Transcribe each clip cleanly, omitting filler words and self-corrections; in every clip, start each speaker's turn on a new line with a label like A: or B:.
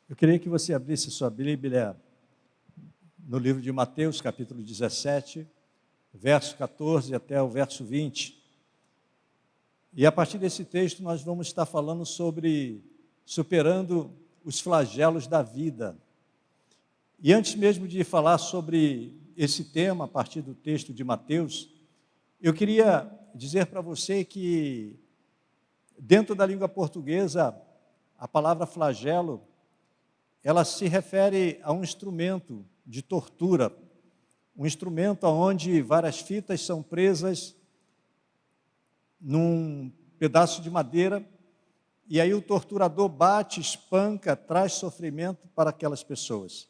A: Eu queria que você abrisse sua Bíblia no livro de Mateus, capítulo 17, verso 14 até o verso 20. E a partir desse texto nós vamos estar falando sobre superando os flagelos da vida. E antes mesmo de falar sobre esse tema, a partir do texto de Mateus, eu queria dizer para você que, dentro da língua portuguesa, a palavra flagelo, ela se refere a um instrumento de tortura, um instrumento onde várias fitas são presas num pedaço de madeira, e aí o torturador bate, espanca, traz sofrimento para aquelas pessoas.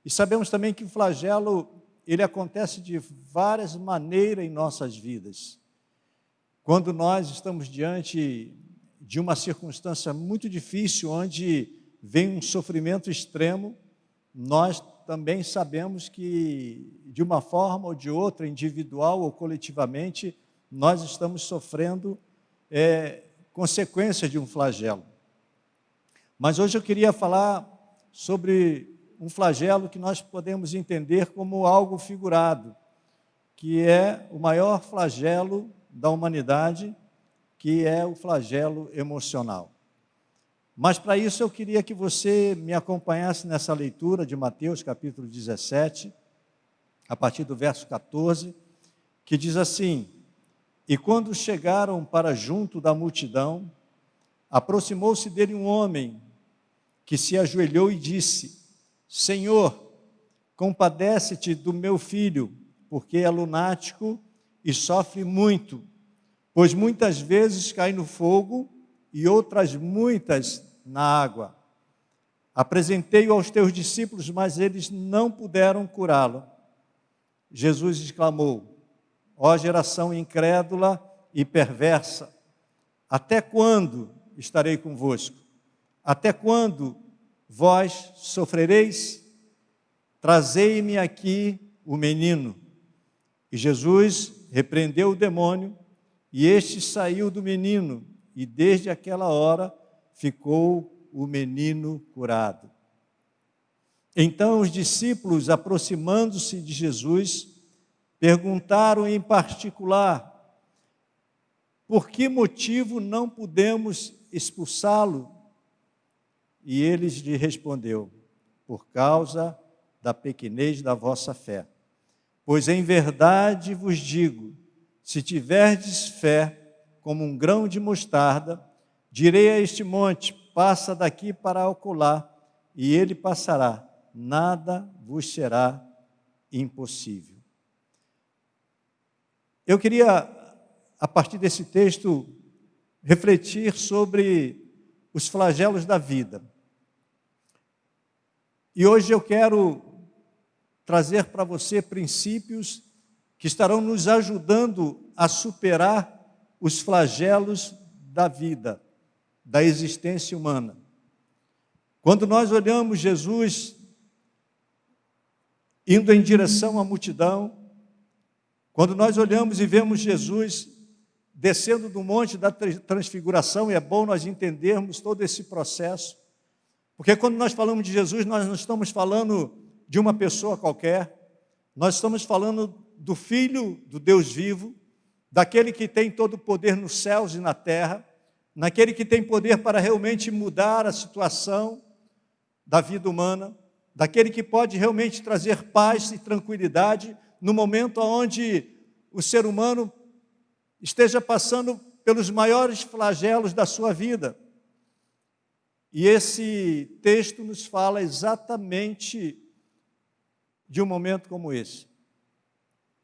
A: E sabemos também que o flagelo, ele acontece de várias maneiras em nossas vidas. Quando nós estamos diante de uma circunstância muito difícil, onde vem um sofrimento extremo, nós também sabemos que, de uma forma ou de outra, individual ou coletivamente, nós estamos sofrendo consequências de um flagelo. Mas hoje eu queria falar sobre um flagelo que nós podemos entender como algo figurado, que é o maior flagelo da humanidade, que é o flagelo emocional. Mas para isso eu queria que você me acompanhasse nessa leitura de Mateus capítulo 17, a partir do verso 14, que diz assim: E quando chegaram para junto da multidão, aproximou-se dele um homem que se ajoelhou e disse: Senhor, compadece-te do meu filho, porque é lunático e sofre muito, pois muitas vezes cai no fogo e outras muitas na água. Apresentei-o aos teus discípulos, mas eles não puderam curá-lo. Jesus exclamou: Ó geração incrédula e perversa, até quando estarei convosco? Até quando vós sofrereis? Trazei-me aqui o menino. E Jesus repreendeu o demônio, e este saiu do menino, e desde aquela hora ficou o menino curado. Então os discípulos, aproximando-se de Jesus, perguntaram em particular: por que motivo não pudemos expulsá-lo? E ele lhe respondeu: por causa da pequenez da vossa fé. Pois em verdade vos digo, se tiverdes fé como um grão de mostarda, direi a este monte: passa daqui para acolá, e ele passará, nada vos será impossível. Eu queria, a partir desse texto, refletir sobre os flagelos da vida. E hoje eu quero trazer para você princípios que estarão nos ajudando a superar os flagelos da vida, da existência humana. Quando nós olhamos Jesus indo em direção à multidão, quando nós olhamos e vemos Jesus descendo do monte da transfiguração, e é bom nós entendermos todo esse processo, porque quando nós falamos de Jesus, nós não estamos falando de uma pessoa qualquer, nós estamos falando do Filho do Deus vivo, daquele que tem todo o poder nos céus e na terra, naquele que tem poder para realmente mudar a situação da vida humana, daquele que pode realmente trazer paz e tranquilidade no momento onde o ser humano esteja passando pelos maiores flagelos da sua vida. E esse texto nos fala exatamente de um momento como esse.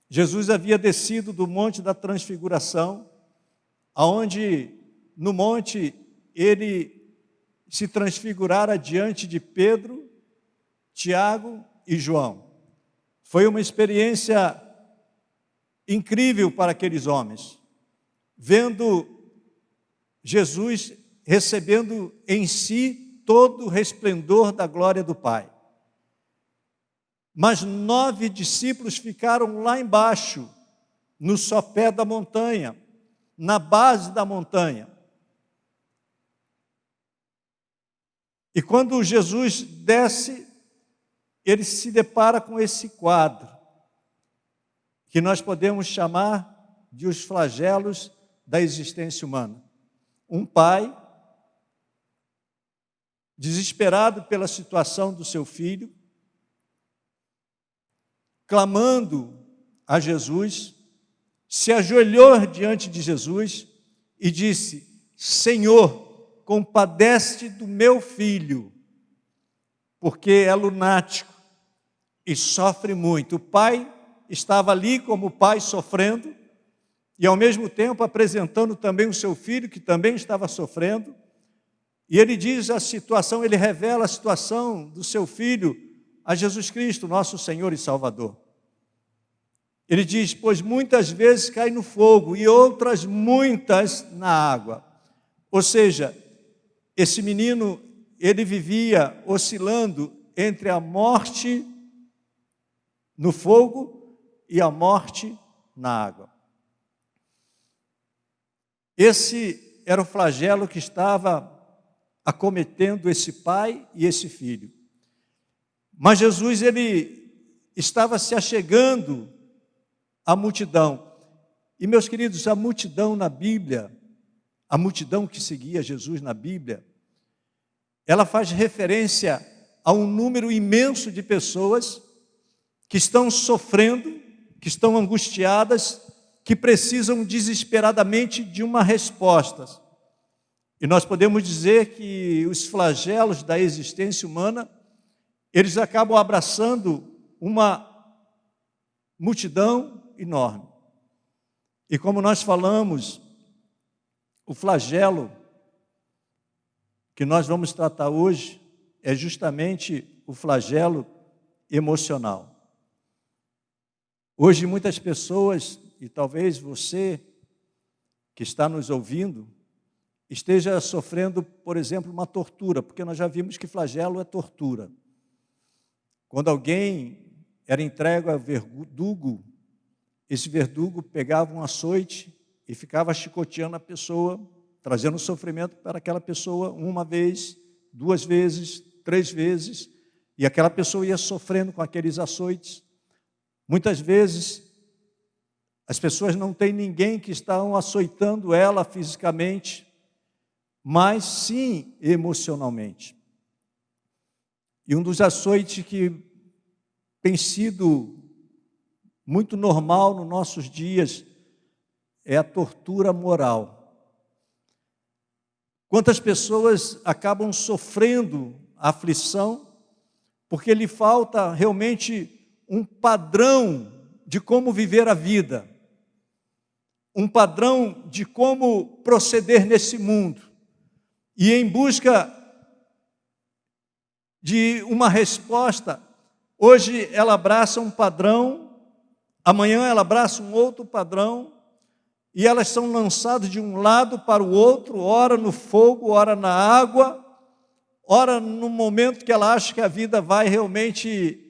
A: Jesus havia descido do monte da transfiguração, aonde no monte ele se transfigurara diante de Pedro, Tiago e João. Foi uma experiência incrível para aqueles homens, vendo Jesus recebendo em si todo o resplendor da glória do Pai. Mas 9 discípulos ficaram lá embaixo, no sopé da montanha, na base da montanha. E quando Jesus desce, ele se depara com esse quadro, que nós podemos chamar de os flagelos da existência humana. Um pai, desesperado pela situação do seu filho, clamando a Jesus, se ajoelhou diante de Jesus e disse: Senhor, compadece-te do meu filho, porque é lunático e sofre muito. O pai estava ali como pai sofrendo e ao mesmo tempo apresentando também o seu filho que também estava sofrendo. E ele diz a situação, ele revela a situação do seu filho a Jesus Cristo, nosso Senhor e Salvador. Ele diz: pois muitas vezes cai no fogo e outras muitas na água. Ou seja, esse menino, ele vivia oscilando entre a morte no fogo e a morte na água. Esse era o flagelo que estava acometendo esse pai e esse filho. Mas Jesus, ele estava se achegando à multidão. E, meus queridos, a multidão na Bíblia, a multidão que seguia Jesus na Bíblia, ela faz referência a um número imenso de pessoas que estão sofrendo, que estão angustiadas, que precisam desesperadamente de uma resposta. E nós podemos dizer que os flagelos da existência humana, eles acabam abraçando uma multidão enorme. E como nós falamos, o flagelo que nós vamos tratar hoje é justamente o flagelo emocional. Hoje muitas pessoas, e talvez você que está nos ouvindo, esteja sofrendo, por exemplo, uma tortura, porque nós já vimos que flagelo é tortura. Quando alguém era entregue a verdugo, esse verdugo pegava um açoite e ficava chicoteando a pessoa, trazendo sofrimento para aquela pessoa uma vez, 2 vezes, 3 vezes, e aquela pessoa ia sofrendo com aqueles açoites. Muitas vezes, as pessoas não têm ninguém que está açoitando ela fisicamente, mas sim emocionalmente. E um dos açoites que tem sido muito normal nos nossos dias é a tortura moral. Quantas pessoas acabam sofrendo a aflição porque lhe falta realmente um padrão de como viver a vida, um padrão de como proceder nesse mundo. E em busca de uma resposta, hoje ela abraça um padrão, amanhã ela abraça um outro padrão, e elas são lançadas de um lado para o outro, ora no fogo, ora na água, ora no momento que ela acha que a vida vai realmente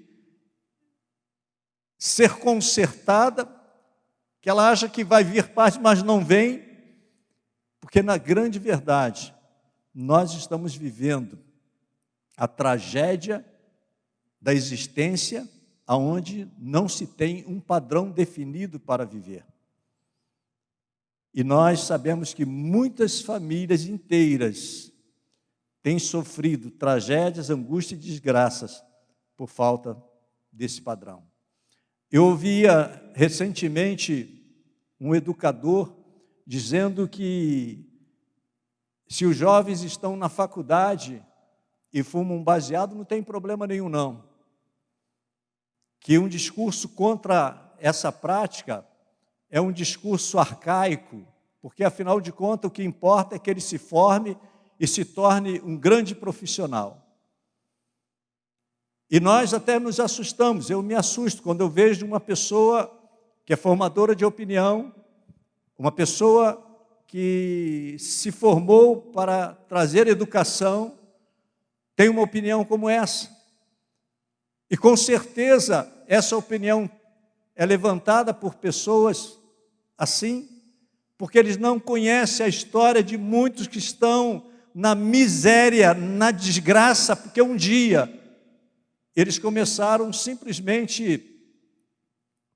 A: ser consertada, que ela acha que vai vir paz, mas não vem, porque na grande verdade, nós estamos vivendo a tragédia da existência, aonde não se tem um padrão definido para viver. E nós sabemos que muitas famílias inteiras têm sofrido tragédias, angústias e desgraças por falta desse padrão. Eu ouvia recentemente um educador dizendo que se os jovens estão na faculdade e fumam baseado, não tem problema nenhum não. Que um discurso contra essa prática é um discurso arcaico, porque afinal de contas o que importa é que ele se forme e se torne um grande profissional. E nós até nos assustamos, eu me assusto quando eu vejo uma pessoa que é formadora de opinião, uma pessoa que se formou para trazer educação, tem uma opinião como essa. E com certeza essa opinião é levantada por pessoas assim, porque eles não conhecem a história de muitos que estão na miséria, na desgraça, porque um dia eles começaram simplesmente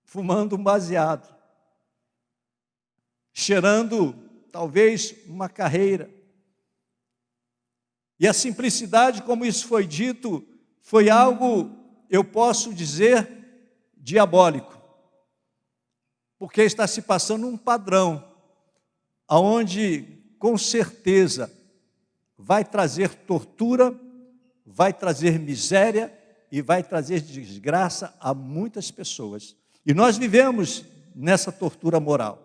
A: fumando um baseado, cheirando talvez uma carreira. E a simplicidade, como isso foi dito, foi algo, eu posso dizer, diabólico, porque está se passando um padrão, aonde com certeza vai trazer tortura, vai trazer miséria e vai trazer desgraça a muitas pessoas. E nós vivemos nessa tortura moral.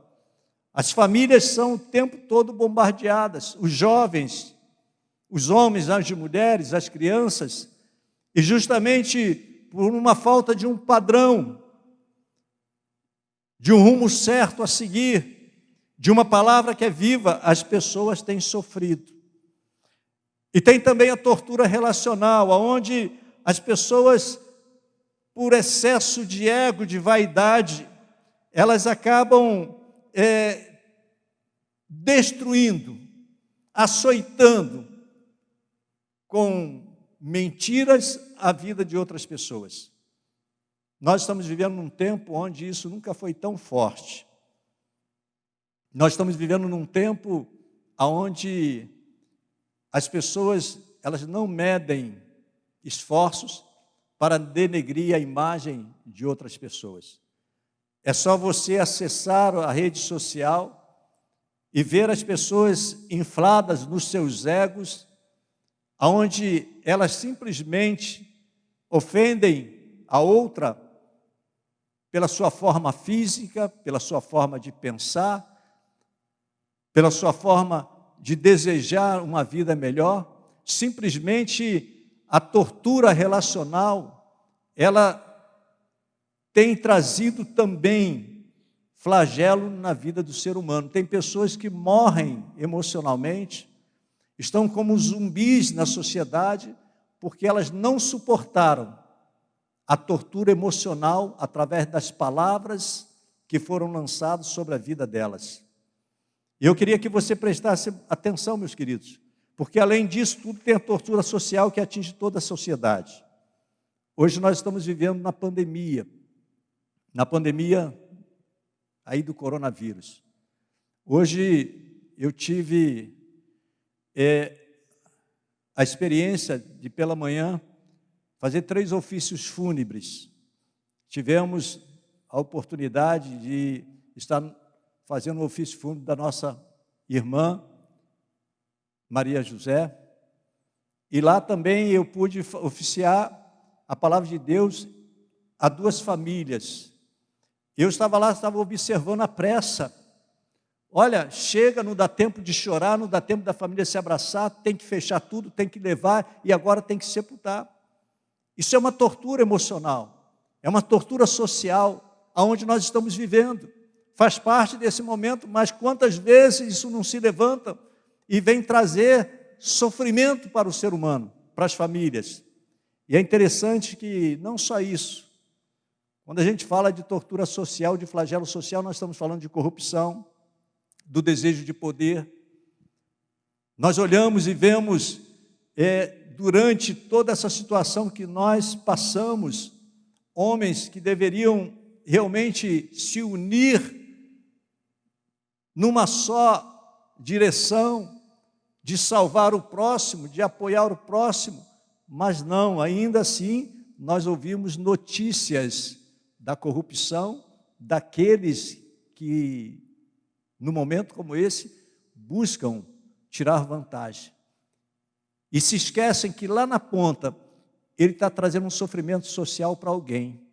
A: As famílias são o tempo todo bombardeadas, os jovens, os homens, as mulheres, as crianças, e justamente por uma falta de um padrão, de um rumo certo a seguir, de uma palavra que é viva, as pessoas têm sofrido. E tem também a tortura relacional, onde as pessoas, por excesso de ego, de vaidade, elas acabam destruindo, açoitando com mentiras a vida de outras pessoas. Nós estamos vivendo num tempo onde isso nunca foi tão forte. Nós estamos vivendo num tempo onde as pessoas, elas não medem esforços para denegrir a imagem de outras pessoas. É só você acessar a rede social e ver as pessoas infladas nos seus egos, onde elas simplesmente ofendem a outra pela sua forma física, pela sua forma de pensar, pela sua forma de desejar uma vida melhor. Simplesmente a tortura relacional, ela tem trazido também flagelo na vida do ser humano. Tem pessoas que morrem emocionalmente, estão como zumbis na sociedade, porque elas não suportaram a tortura emocional através das palavras que foram lançadas sobre a vida delas. E eu queria que você prestasse atenção, meus queridos, porque além disso tudo tem a tortura social que atinge toda a sociedade. Hoje nós estamos vivendo na pandemia aí do coronavírus. Hoje eu tive a experiência de pela manhã fazer 3 ofícios fúnebres. Tivemos a oportunidade de estar fazendo o ofício fúnebre da nossa irmã Maria José, e lá também eu pude oficiar a palavra de Deus a 2 famílias. Eu estava lá, estava observando a pressa. Olha, chega, não dá tempo de chorar, não dá tempo da família se abraçar, tem que fechar tudo, tem que levar e agora tem que sepultar. Isso é uma tortura emocional, é uma tortura social, aonde nós estamos vivendo. Faz parte desse momento, mas quantas vezes isso não se levanta e vem trazer sofrimento para o ser humano, para as famílias. E é interessante que não só isso, quando a gente fala de tortura social, de flagelo social, nós estamos falando de corrupção, do desejo de poder. Nós olhamos e vemos, durante toda essa situação que nós passamos, homens que deveriam realmente se unir numa só direção, de salvar o próximo, de apoiar o próximo, mas não, ainda assim, nós ouvimos notícias da corrupção, daqueles que, no momento como esse, buscam tirar vantagem. E se esquecem que lá na ponta, ele está trazendo um sofrimento social para alguém.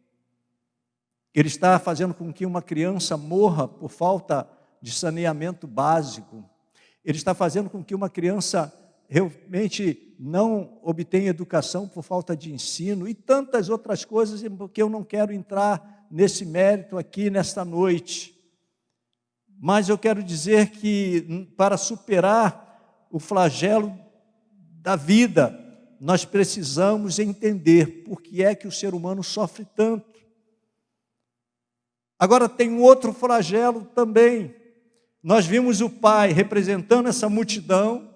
A: Ele está fazendo com que uma criança morra por falta de saneamento básico. Ele está fazendo com que uma criança realmente não obtenha educação por falta de ensino e tantas outras coisas, porque eu não quero entrar nesse mérito aqui nesta noite. Mas eu quero dizer que para superar o flagelo da vida, nós precisamos entender por que é que o ser humano sofre tanto. Agora tem um outro flagelo também. Nós vimos o pai representando essa multidão,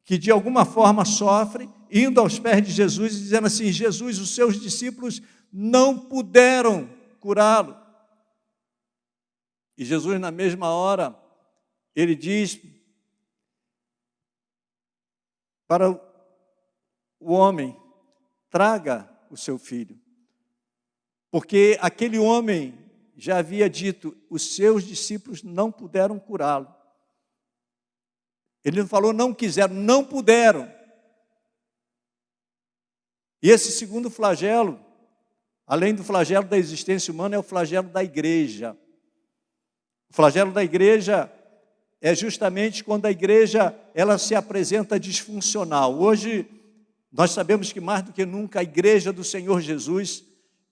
A: que de alguma forma sofre, indo aos pés de Jesus e dizendo assim: Jesus, os seus discípulos não puderam curá-lo. E Jesus, na mesma hora, ele diz para o homem: traga o seu filho. Porque aquele homem já havia dito: os seus discípulos não puderam curá-lo. Ele não falou não quiseram, não puderam. E esse segundo flagelo, além do flagelo da existência humana, é o flagelo da igreja. O flagelo da igreja é justamente quando a igreja ela se apresenta disfuncional. Hoje, nós sabemos que mais do que nunca a igreja do Senhor Jesus,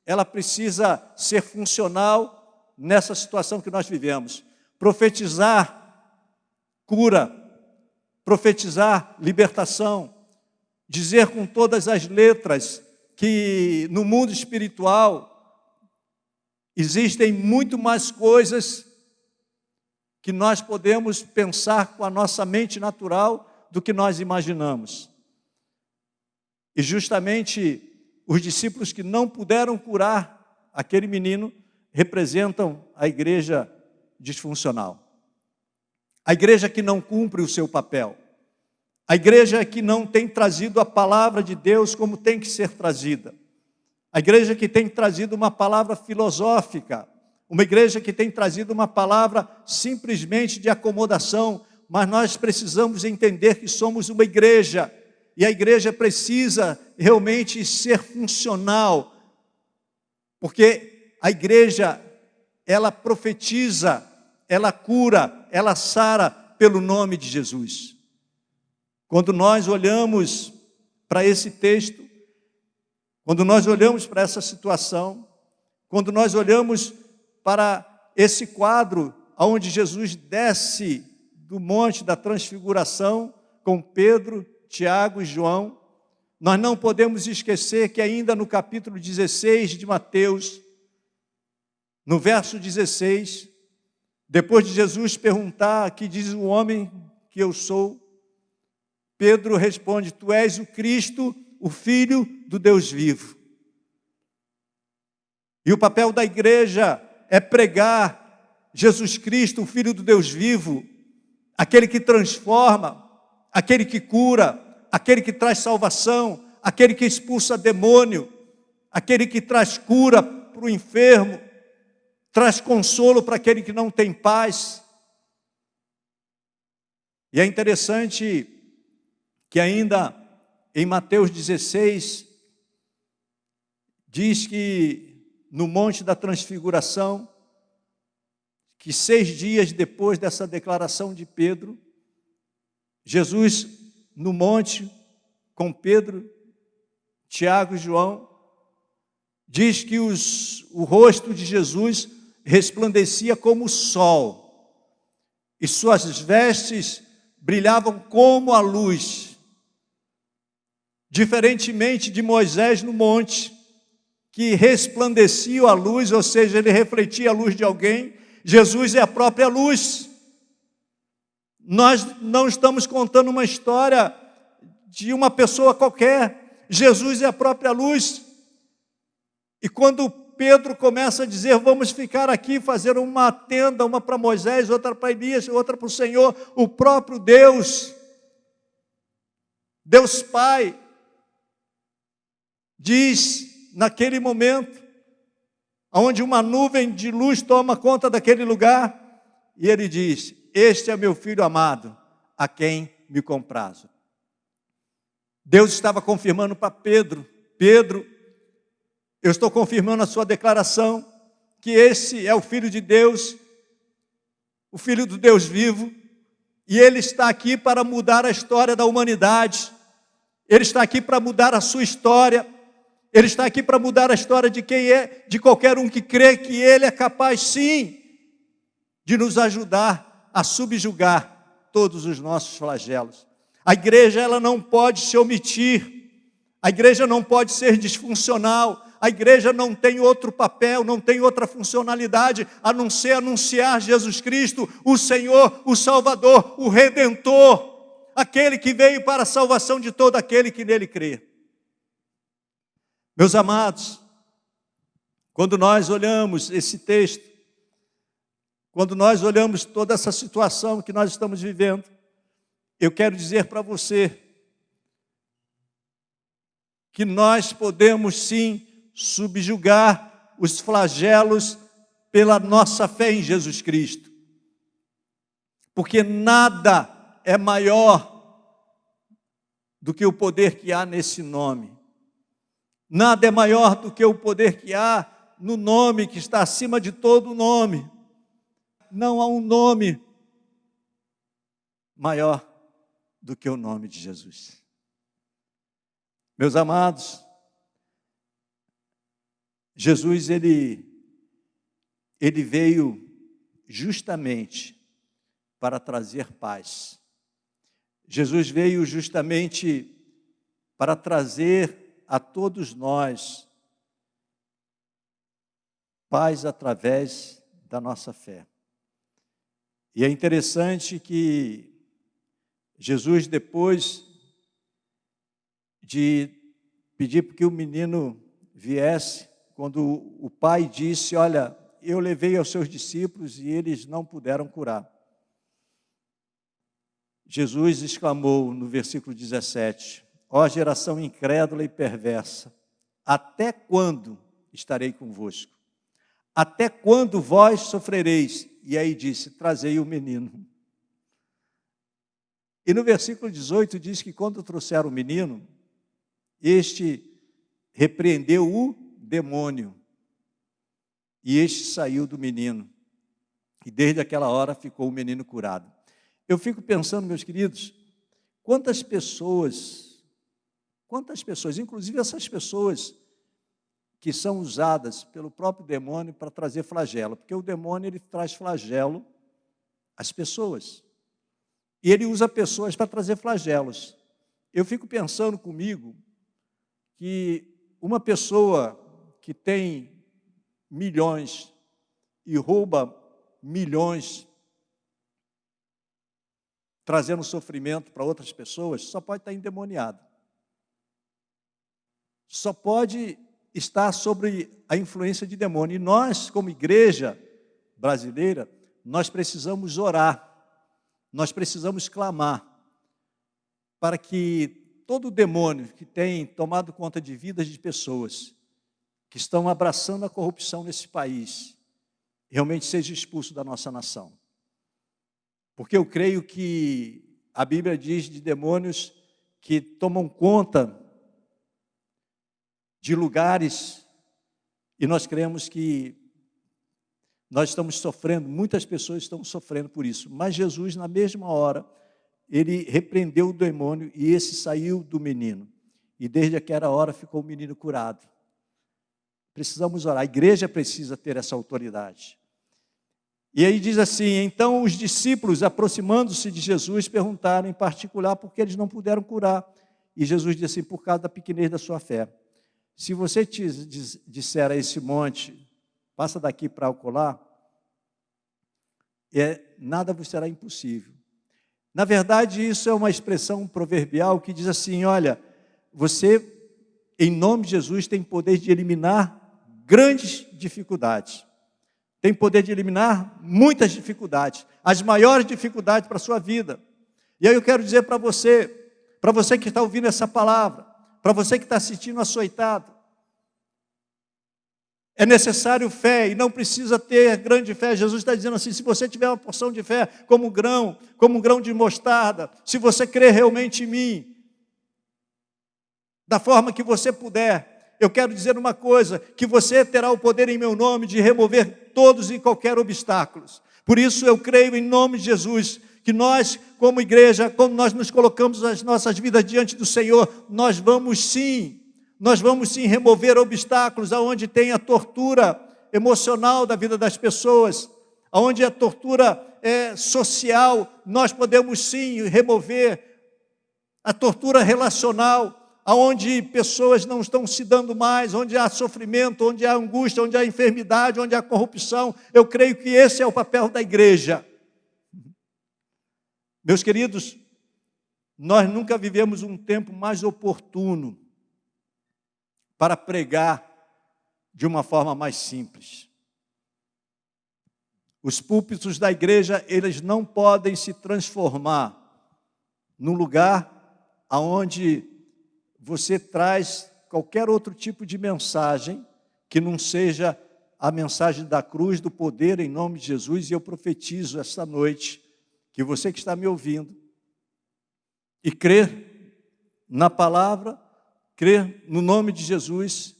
A: ela precisa ser funcional nessa situação que nós vivemos. Profetizar cura, profetizar libertação, dizer com todas as letras que no mundo espiritual existem muito mais coisas que nós podemos pensar com a nossa mente natural do que nós imaginamos. E justamente os discípulos que não puderam curar aquele menino representam a igreja disfuncional. A igreja que não cumpre o seu papel. A igreja que não tem trazido a palavra de Deus como tem que ser trazida. A igreja que tem trazido uma palavra filosófica. Uma igreja que tem trazido uma palavra simplesmente de acomodação. Mas nós precisamos entender que somos uma igreja. E a igreja precisa realmente ser funcional. Porque a igreja, ela profetiza, ela cura, ela sara pelo nome de Jesus. Quando nós olhamos para esse texto, quando nós olhamos para essa situação, quando nós olhamos para esse quadro onde Jesus desce do monte da transfiguração com Pedro, Tiago e João, nós não podemos esquecer que ainda no capítulo 16 de Mateus, no verso 16, depois de Jesus perguntar: que diz o homem que eu sou? Pedro responde: tu és o Cristo, o Filho do Deus vivo. E o papel da igreja é pregar Jesus Cristo, o Filho do Deus vivo, aquele que transforma, aquele que cura, aquele que traz salvação, aquele que expulsa demônio, aquele que traz cura para o enfermo, traz consolo para aquele que não tem paz. E é interessante que ainda em Mateus 16, diz que no Monte da Transfiguração, que 6 dias depois dessa declaração de Pedro, Jesus no monte com Pedro, Tiago e João, diz que o rosto de Jesus resplandecia como o sol, e suas vestes brilhavam como a luz. Diferentemente de Moisés no monte, que resplandecia a luz, ou seja, ele refletia a luz de alguém, Jesus é a própria luz. Nós não estamos contando uma história de uma pessoa qualquer, Jesus é a própria luz. E quando Pedro começa a dizer: vamos ficar aqui, fazer uma tenda, uma para Moisés, outra para Elias, outra para o Senhor, o próprio Deus, Deus Pai, diz naquele momento, onde uma nuvem de luz toma conta daquele lugar, e ele diz: este é meu filho amado, a quem me comprazo. Deus estava confirmando para Pedro: Pedro, eu estou confirmando a sua declaração, que esse é o Filho de Deus, o Filho do Deus vivo, e Ele está aqui para mudar a história da humanidade, Ele está aqui para mudar a sua história, Ele está aqui para mudar a história de quem é, de qualquer um que crê que Ele é capaz sim, de nos ajudar a subjugar todos os nossos flagelos. A igreja ela não pode se omitir, a igreja não pode ser disfuncional, a igreja não tem outro papel, não tem outra funcionalidade, a não ser anunciar Jesus Cristo, o Senhor, o Salvador, o Redentor. aquele que veio para a salvação de todo aquele que nele crê. Meus amados, quando nós olhamos esse texto, quando nós olhamos toda essa situação que nós estamos vivendo, eu quero dizer para você que nós podemos sim subjugar os flagelos pela nossa fé em Jesus Cristo. Porque nada é maior do que o poder que há nesse nome. Nada é maior do que o poder que há no nome que está acima de todo nome. Não há um nome maior do que o nome de Jesus. Meus amados, Jesus, ele veio justamente para trazer paz. Jesus veio justamente para trazer a todos nós paz através da nossa fé. E é interessante que Jesus, depois de pedir para que o menino viesse, quando o pai disse, olha, eu levei aos seus discípulos e eles não puderam curar. Jesus exclamou no versículo 17, ó geração incrédula e perversa, até quando estarei convosco? Até quando vós sofrereis? E aí disse, trazei o menino. E no versículo 18 diz que quando trouxeram o menino, este repreendeu o demônio. E este saiu do menino. E desde aquela hora ficou o menino curado. Eu fico pensando, meus queridos, quantas pessoas, inclusive essas pessoas que são usadas pelo próprio demônio para trazer flagelo, porque o demônio ele traz flagelo às pessoas. E ele usa pessoas para trazer flagelos. Eu fico pensando comigo que uma pessoa que tem milhões e rouba milhões, trazendo sofrimento para outras pessoas, só pode estar endemoniado. Só pode estar sobre a influência de demônio. E nós, como igreja brasileira, nós precisamos orar, nós precisamos clamar para que todo demônio que tem tomado conta de vidas de pessoas que estão abraçando a corrupção nesse país, realmente seja expulso da nossa nação. Porque eu creio que a Bíblia diz de demônios que tomam conta de lugares, e nós cremos que nós estamos sofrendo, muitas pessoas estão sofrendo por isso, mas Jesus, na mesma hora, ele repreendeu o demônio e esse saiu do menino, e desde aquela hora ficou o menino curado. Precisamos orar, a igreja precisa ter essa autoridade. E aí diz assim, então os discípulos, aproximando-se de Jesus, perguntaram em particular por que eles não puderam curar. E Jesus disse assim, por causa da pequenez da sua fé. Se você disser a esse monte, passa daqui para acolá, nada vos será impossível. Na verdade, isso é uma expressão proverbial que diz assim, olha, você, em nome de Jesus, tem poder de eliminar grandes dificuldades. Tem poder de eliminar muitas dificuldades, as maiores dificuldades para a sua vida. E aí eu quero dizer para você que está ouvindo essa palavra, para você que está assistindo açoitado, é necessário fé e não precisa ter grande fé. Jesus está dizendo assim, se você tiver uma porção de fé como um grão de mostarda, se você crer realmente em mim, da forma que você puder, eu quero dizer uma coisa, que você terá o poder em meu nome de remover todos e qualquer obstáculos. Por isso eu creio em nome de Jesus, que nós como igreja, quando nós nos colocamos as nossas vidas diante do Senhor, nós vamos sim remover obstáculos aonde tem a tortura emocional da vida das pessoas, aonde a tortura social, nós podemos sim remover a tortura relacional, aonde pessoas não estão se dando mais, onde há sofrimento, onde há angústia, onde há enfermidade, onde há corrupção. Eu creio que esse é o papel da igreja. Meus queridos, nós nunca vivemos um tempo mais oportuno para pregar de uma forma mais simples. Os púlpitos da igreja, eles não podem se transformar num lugar onde você traz qualquer outro tipo de mensagem que não seja a mensagem da cruz, do poder em nome de Jesus. E eu profetizo esta noite que você que está me ouvindo e crê na palavra, crê no nome de Jesus,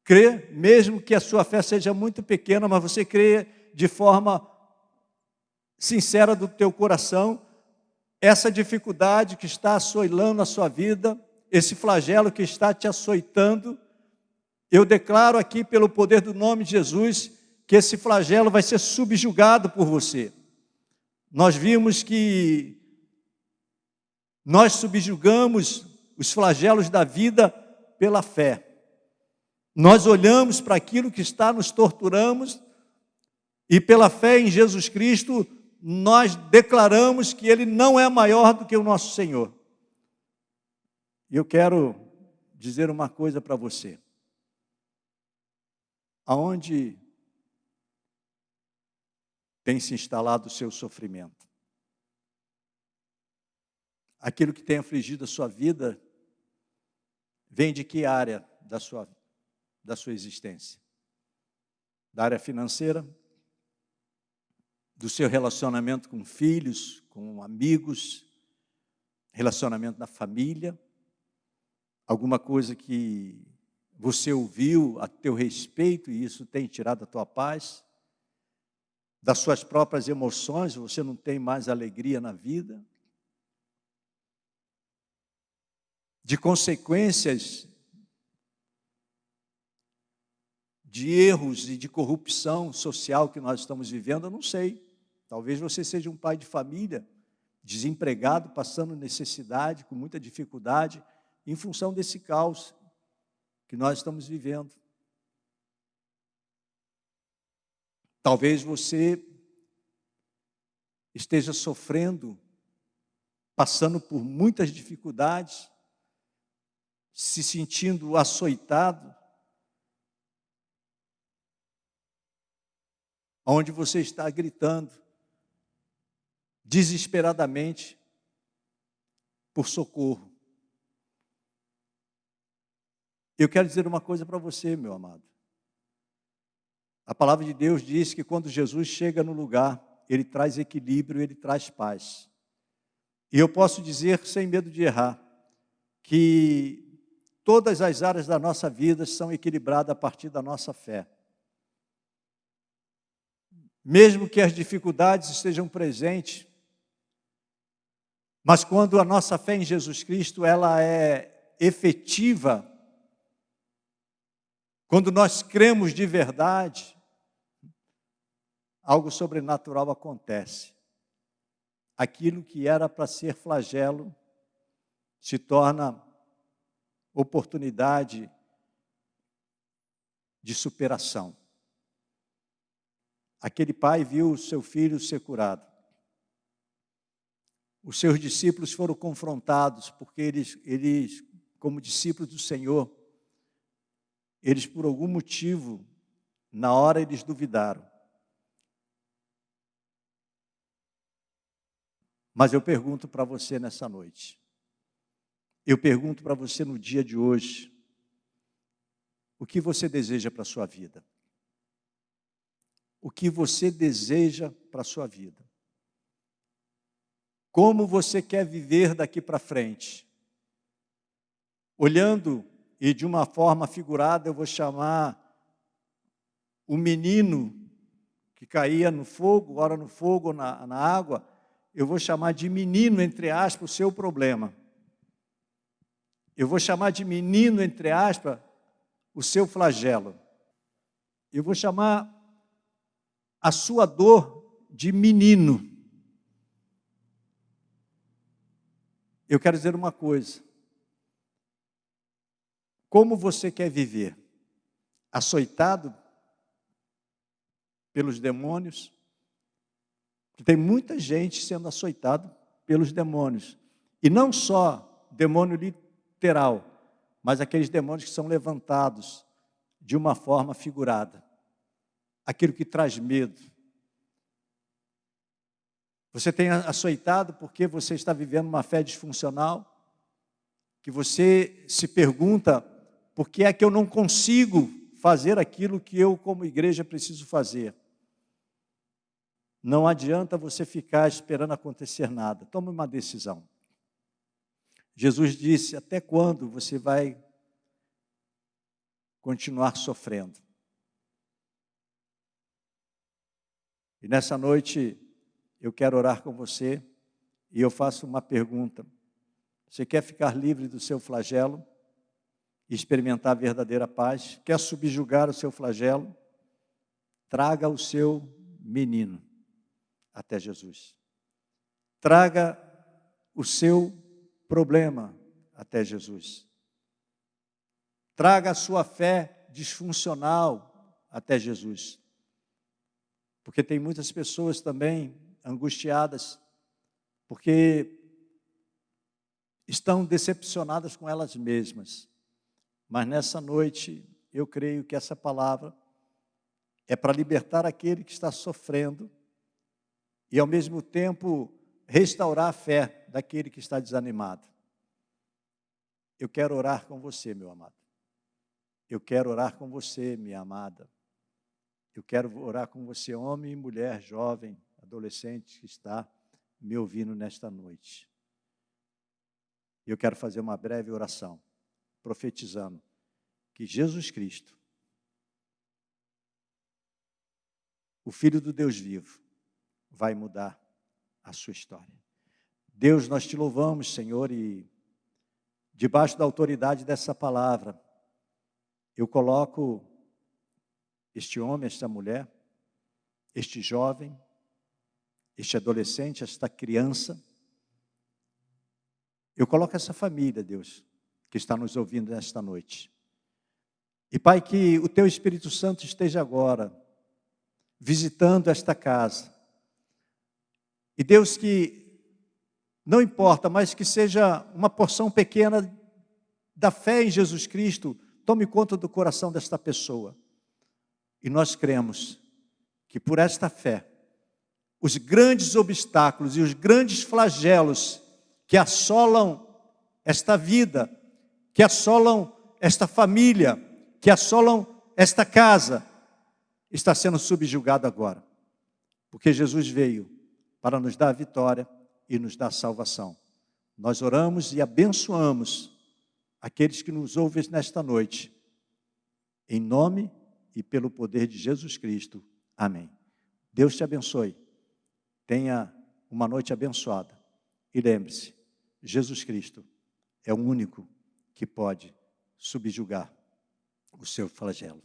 A: crê, mesmo que a sua fé seja muito pequena, mas você crê de forma sincera do teu coração, essa dificuldade que está assolando a sua vida, esse flagelo que está te açoitando, eu declaro aqui pelo poder do nome de Jesus, que esse flagelo vai ser subjugado por você. Nós vimos que nós subjugamos os flagelos da vida pela fé. Nós olhamos para aquilo que está nos torturando e pela fé em Jesus Cristo, nós declaramos que Ele não é maior do que o nosso Senhor. E eu quero dizer uma coisa para você. Aonde tem se instalado o seu sofrimento? Aquilo que tem afligido a sua vida vem de que área da sua existência? Da área financeira? Do seu relacionamento com filhos, com amigos, relacionamento na família? Alguma coisa que você ouviu a teu respeito e isso tem tirado a tua paz? Das suas próprias emoções, você não tem mais alegria na vida? De consequências de erros e de corrupção social que nós estamos vivendo, eu não sei. Talvez você seja um pai de família, desempregado, passando necessidade, com muita dificuldade, em função desse caos que nós estamos vivendo. Talvez você esteja sofrendo, passando por muitas dificuldades, se sentindo açoitado, onde você está gritando desesperadamente por socorro. Eu quero dizer uma coisa para você, meu amado. A palavra de Deus diz que quando Jesus chega no lugar, Ele traz equilíbrio, Ele traz paz. E eu posso dizer, sem medo de errar, que todas as áreas da nossa vida são equilibradas a partir da nossa fé. Mesmo que as dificuldades estejam presentes, mas quando a nossa fé em Jesus Cristo ela é efetiva, quando nós cremos de verdade, algo sobrenatural acontece. Aquilo que era para ser flagelo se torna oportunidade de superação. Aquele pai viu o seu filho ser curado. Os seus discípulos foram confrontados, porque eles, como discípulos do Senhor, eles por algum motivo, na hora eles duvidaram. Mas eu pergunto para você nessa noite, eu pergunto para você no dia de hoje, o que você deseja para a sua vida? O que você deseja para a sua vida? Como você quer viver daqui para frente? Olhando, e de uma forma figurada, eu vou chamar o menino que caía no fogo, ora no fogo ou na água, eu vou chamar de menino, entre aspas, o seu problema. Eu vou chamar de menino, entre aspas, o seu flagelo. Eu vou chamar a sua dor de menino. Eu quero dizer uma coisa. Como você quer viver? Açoitado pelos demônios? Tem muita gente sendo açoitado pelos demônios. E não só demônio literal, mas aqueles demônios que são levantados de uma forma figurada. Aquilo que traz medo. Você tem açoitado porque você está vivendo uma fé disfuncional, que você se pergunta, por que é que eu não consigo fazer aquilo que eu, como igreja, preciso fazer? Não adianta você ficar esperando acontecer nada. Tome uma decisão. Jesus disse, até quando você vai continuar sofrendo? E nessa noite, eu quero orar com você e eu faço uma pergunta. Você quer ficar livre do seu flagelo e experimentar a verdadeira paz? Quer subjugar o seu flagelo? Traga o seu menino até Jesus. Traga o seu problema até Jesus. Traga a sua fé disfuncional até Jesus. Porque tem muitas pessoas também angustiadas, porque estão decepcionadas com elas mesmas. Mas nessa noite, eu creio que essa palavra é para libertar aquele que está sofrendo e, ao mesmo tempo, restaurar a fé daquele que está desanimado. Eu quero orar com você, meu amado. Eu quero orar com você, minha amada. Eu quero orar com você, homem e mulher, jovem, adolescente que está me ouvindo nesta noite. Eu quero fazer uma breve oração, profetizando que Jesus Cristo, o Filho do Deus vivo, vai mudar a sua história. Deus, nós te louvamos, Senhor, e debaixo da autoridade dessa palavra, eu coloco este homem, esta mulher, este jovem, este adolescente, esta criança. Eu coloco essa família, Deus, que está nos ouvindo nesta noite. E, Pai, que o Teu Espírito Santo esteja agora visitando esta casa. E, Deus, que não importa, mas que seja uma porção pequena da fé em Jesus Cristo, tome conta do coração desta pessoa. E nós cremos que por esta fé, os grandes obstáculos e os grandes flagelos que assolam esta vida, que assolam esta família, que assolam esta casa, está sendo subjugado agora. Porque Jesus veio para nos dar a vitória e nos dar a salvação. Nós oramos e abençoamos aqueles que nos ouvem nesta noite. Em nome e pelo poder de Jesus Cristo. Amém. Deus te abençoe. Tenha uma noite abençoada. E lembre-se, Jesus Cristo é o único que pode subjugar o seu flagelo.